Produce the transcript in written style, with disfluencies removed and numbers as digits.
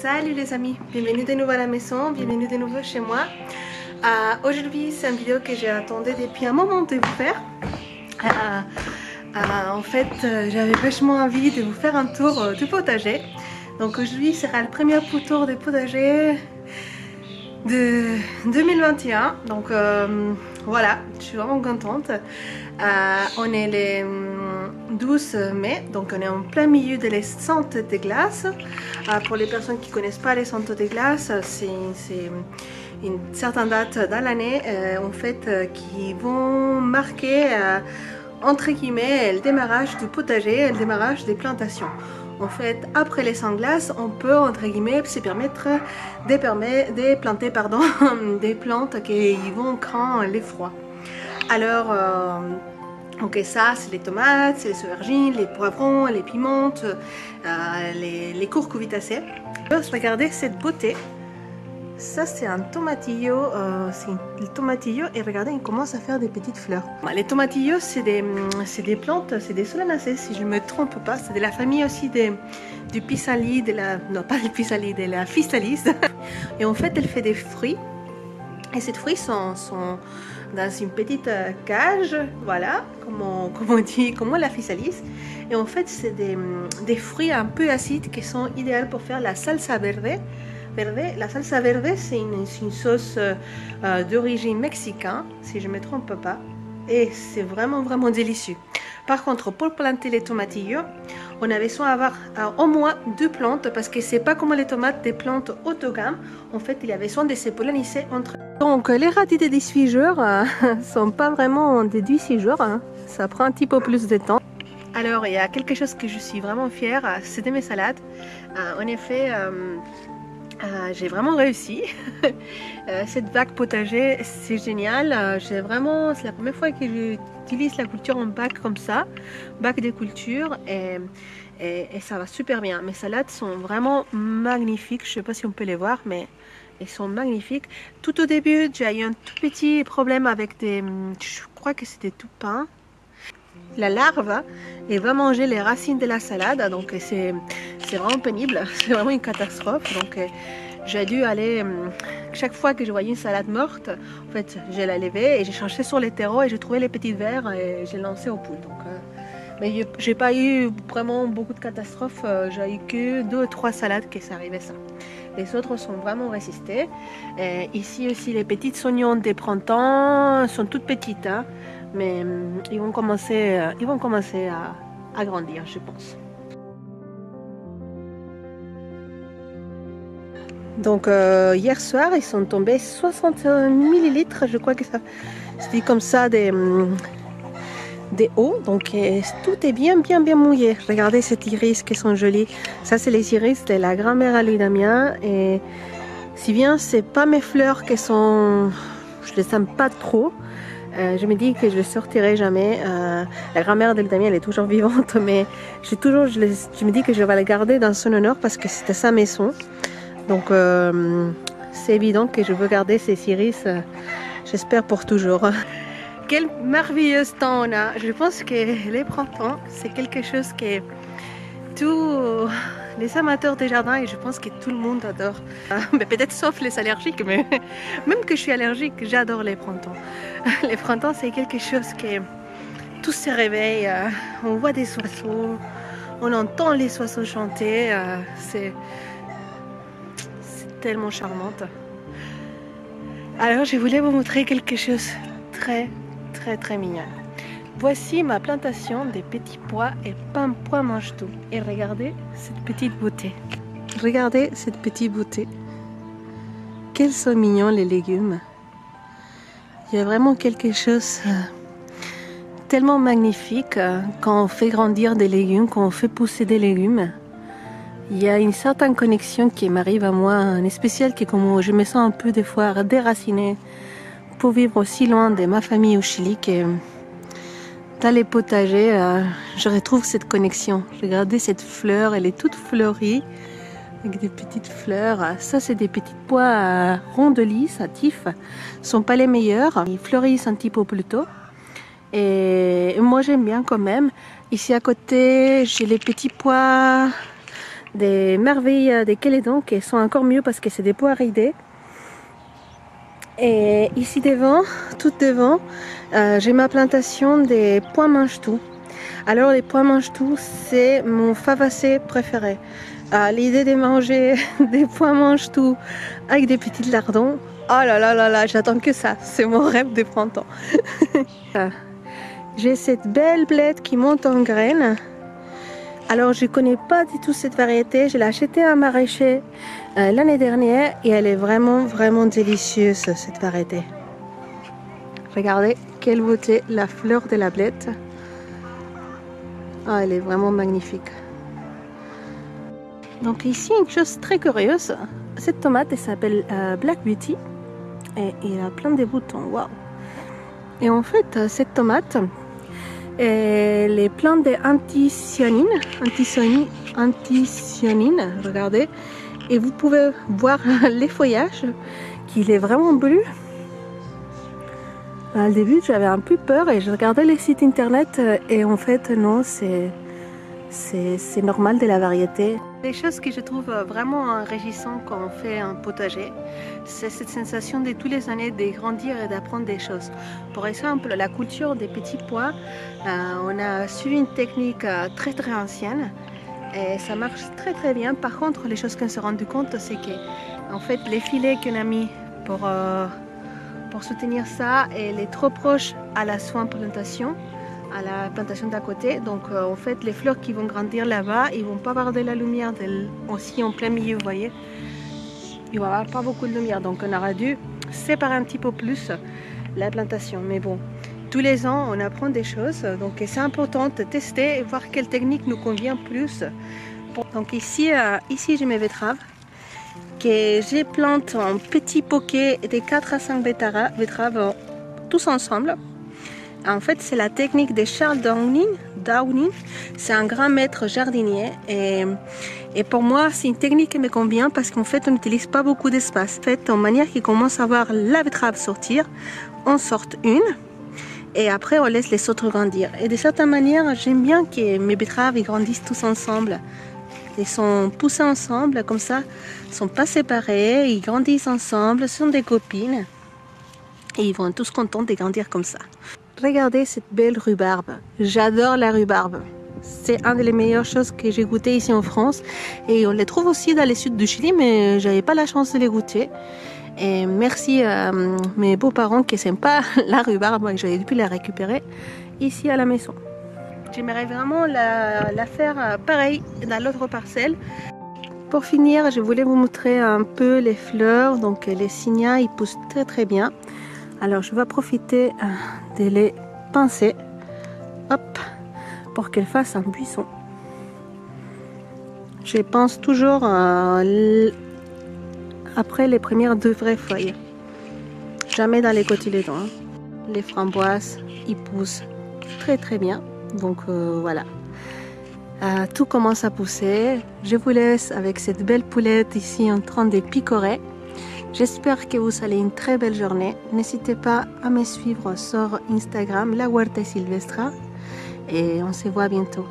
Salut les amis, bienvenue de nouveau à la maison, bienvenue de nouveau chez moi. Aujourd'hui c'est une vidéo que j'ai attendu depuis un moment de vous faire. En fait j'avais vachement envie de vous faire un tour du potager. Donc aujourd'hui sera le premier tour du potager de 2021. Donc voilà, je suis vraiment contente. On est le 12 mai, donc on est en plein milieu de descente des glaces. Pour les personnes qui ne connaissent pas les descentes des glaces, c'est une certaine date dans l'année en fait qui vont marquer entre guillemets le démarrage du potager, le démarrage des plantations. En fait, après les glaces, on peut entre guillemets se permettre de planter des plantes qui vont quand les froids. Alors, ok, ça c'est les tomates, c'est les aubergines, les poivrons, les pimentes, les courcovitacées. Regardez cette beauté. Ça c'est un tomatillo, le tomatillo, et regardez, il commence à faire des petites fleurs. Les tomatillos c'est des plantes, c'est des solanacées si je ne me trompe pas, c'est de la famille aussi du pisali, non pas du pisali, de la physalis. Et en fait elle fait des fruits, et ces fruits sont dans une petite cage, voilà, comme on dit, comme la physalis. Et en fait c'est des fruits un peu acides qui sont idéaux pour faire la salsa verde. La salsa verde, c'est une sauce d'origine mexicaine, si je ne me trompe pas, et c'est vraiment délicieux. Par contre, pour planter les tomatillos, on a besoin d'avoir au moins 2 plantes, parce que c'est pas comme les tomates des plantes haut de gamme. En fait, il y a besoin de se polliniser entre eux. Donc, les radis de 18 jours sont pas vraiment des 18 jours, hein. Ça prend un petit peu plus de temps. Alors, il y a quelque chose que je suis vraiment fière, c'est de mes salades. En effet, j'ai vraiment réussi. Cette bac potager, c'est génial. C'est la première fois que j'utilise la culture en bac comme ça, bac de culture, et ça va super bien. Mes salades sont vraiment magnifiques. Je ne sais pas si on peut les voir, mais elles sont magnifiques. Tout au début, j'ai eu un tout petit problème avec je crois que c'était tout pain. La larve, elle va manger les racines de la salade, donc c'est vraiment pénible, c'est vraiment une catastrophe. Donc j'ai dû aller, chaque fois que je voyais une salade morte, en fait je la levais et j'ai cherché sur les terreaux et j'ai trouvé les petits vers et j'ai lancé au poules. Donc, mais j'ai pas eu vraiment beaucoup de catastrophes, j'ai eu que 2 ou 3 salades qui s'arrivaient ça. Les autres sont vraiment résistés. Ici aussi les petites oignons des printemps sont toutes petites, hein, mais ils vont commencer à grandir, je pense. Donc hier soir ils sont tombés 60 millilitres, je crois que ça c'était comme ça des eaux, donc tout est bien mouillé. Regardez ces iris qui sont jolis, ça c'est les iris de la grand-mère à lui Damien, et si bien c'est pas mes fleurs qui sont, je les aime pas trop. Je me dis que je ne sortirai jamais. La grand-mère de Damien elle est toujours vivante, mais je me dis que je vais la garder dans son honneur parce que c'était sa maison. Donc c'est évident que je veux garder ces iris, j'espère pour toujours. Quel merveilleux temps on a. Je pense que les printemps c'est quelque chose que tous les amateurs des jardins, et je pense que tout le monde adore, mais peut-être sauf les allergiques, mais même que je suis allergique, j'adore les printemps. Les printemps c'est quelque chose que tout se réveille, on voit des oiseaux, on entend les oiseaux chanter, c'est tellement charmante. Alors je voulais vous montrer quelque chose de très mignon. Voici ma plantation de petits pois et pois mange tout. Et regardez cette petite beauté. Regardez cette petite beauté. Quels sont mignons les légumes. Il y a vraiment quelque chose tellement magnifique quand on fait grandir des légumes, quand on fait pousser des légumes. Il y a une certaine connexion qui m'arrive à moi, en spécial, qui est comme je me sens un peu des fois déracinée pour vivre aussi loin de ma famille au Chili, que dans les potagers, je retrouve cette connexion. Regardez cette fleur, elle est toute fleurie, avec des petites fleurs. Ça, c'est des petits pois rondelis, satifs. Ce ne sont pas les meilleurs, ils fleurissent un petit peu plus tôt. Et moi, j'aime bien quand même. Ici à côté, j'ai les petits pois des merveilles des Kélédons qui sont encore mieux parce que c'est des pois ridés. Et ici devant, tout devant, j'ai ma plantation des pois mange-tout. Alors les pois mange-tout, c'est mon favacé préféré. L'idée de manger des pois mange-tout avec des petits lardons, oh là là là là, j'attends que ça, c'est mon rêve de printemps. J'ai cette belle blette qui monte en graines. Alors je ne connais pas du tout cette variété, je l'ai achetée à un maraîcher l'année dernière et elle est vraiment vraiment délicieuse cette variété. Regardez quelle beauté, la fleur de la blette. Ah, elle est vraiment magnifique. Donc ici une chose très curieuse, cette tomate elle s'appelle Black Beauty et il a plein de boutons, waouh. Et en fait cette tomate elle est pleine d'anthocyanine, regardez, et vous pouvez voir les feuillages qu'il est vraiment bleu. Au début j'avais un peu peur et je regardais les sites internet et en fait non, c'est normal de la variété. Les choses que je trouve vraiment enrichissantes quand on fait un potager, c'est cette sensation de tous les années de grandir et d'apprendre des choses. Par exemple, la culture des petits pois, on a suivi une technique très très ancienne et ça marche très très bien. Par contre, les choses qu'on s'est rendu compte, c'est que en fait, les filets qu'on a mis pour soutenir ça, elle est trop proche à la soin plantation, à la plantation d'à côté. Donc en fait les fleurs qui vont grandir là-bas, ils vont pas avoir de la lumière aussi en plein milieu, vous voyez. Il va y avoir pas beaucoup de lumière, donc on aura dû séparer un petit peu plus la plantation. Mais bon, tous les ans on apprend des choses, donc c'est important de tester et voir quelle technique nous convient plus. Donc ici j'ai mes betteraves que j'ai planté en petits poquets de 4 à 5 betteraves tous ensemble. En fait, c'est la technique de Charles Downing. C'est un grand maître jardinier. Et pour moi, c'est une technique qui me convient parce qu'en fait, on n'utilise pas beaucoup d'espace. En fait, en manière qu'il commence à voir la betterave sortir, on sort une. Et après, on laisse les autres grandir. Et de certaine manière, j'aime bien que mes betteraves ils grandissent tous ensemble. Ils sont poussés ensemble, comme ça. Ils ne sont pas séparés. Ils grandissent ensemble. Ce sont des copines. Et ils vont tous contents de grandir comme ça. Regardez cette belle rhubarbe. J'adore la rhubarbe. C'est une des meilleures choses que j'ai goûté ici en France. Et on les trouve aussi dans le sud du Chili, mais j'avais pas la chance de les goûter. Et merci à mes beaux-parents qui n'aiment pas la rhubarbe et j'avais pu la récupérer ici à la maison. J'aimerais vraiment la faire pareil dans l'autre parcelle. Pour finir, je voulais vous montrer un peu les fleurs. Donc les cynias, ils poussent très très bien. Alors je vais profiter de les pincer, hop, pour qu'elles fassent un buisson. Je pense toujours après les premières 2 vraies feuilles, jamais dans les cotylédons. Hein. Les framboises, ils poussent très très bien, donc voilà. Tout commence à pousser. Je vous laisse avec cette belle poulette ici en train de picorer. J'espère que vous allez une très belle journée. N'hésitez pas à me suivre sur Instagram, La Huerta Silvestre. Et on se voit bientôt.